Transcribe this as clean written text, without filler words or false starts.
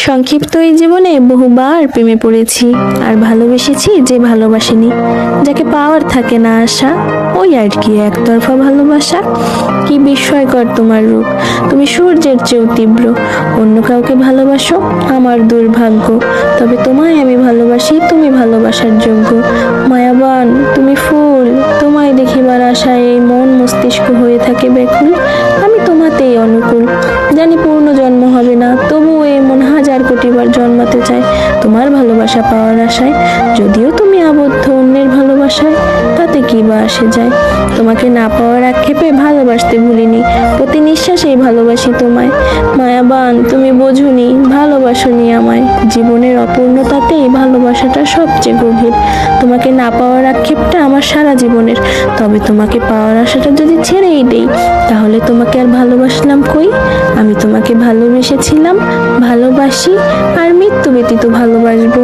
সংক্ষিপ্ত এই জীবনে বহুবার প্রেমে পড়েছি, আর ভালোবেসেছি যে ভালোবাসেনি, যাকে পাওয়ার থাকে না আশা, ওই আর কি একতরফা ভালোবাসা। কি বিস্ময়কর তোমার রূপ, তুমি সূর্যের চেয়েও তীব্র। অন্য কাউকে ভালোবাসো আমার দুর্ভাগ্য, তবে তোমায় আমি ভালোবাসি, তুমি ভালোবাসার যোগ্য। মায়াবান তুমি ফুল, তোমায় দেখিবার আশায় এই মন মস্তিষ্ক হয়ে থাকে ব্যাকুল। আমি তোমাতেই অনুকূল, জানি পূর্ণ জন্ম হবে না, তবুও এই মন হাজার কোটিবার জন্মাতে চায় তোমার ভালোবাসা পাওয়ার আশায়। যদিও তুমি আবদ্ধ অন্যের ভালোবাসায়, তাতে কি বা আসে যায়। তোমাকে না পাওয়ার আক্ষেপে ভালোবাসতে ভুলিনি, প্রতি নিঃশ্বাসেই ভালোবাসি তোমায়। মায়াবান তুমি বোঝনি, ভালোবাসনি আমায়, জীবনের অপূর্ণতাতেই ভালোবাসাটা সবচেয়ে গভীর। তোমাকে না পাওয়ার আক্ষেপটা আমার সারা জীবনের, তবে তোমাকে পাওয়ার আশাটা যদি ছেড়েই দেই, তাহলে তোমাকে আর ভালোবাসলাম কই। আমি তোমাকে ভালোবেসেছিলাম, ভালোবাসি, আর মৃত্যু ব্যতীত ভালোবাসবো।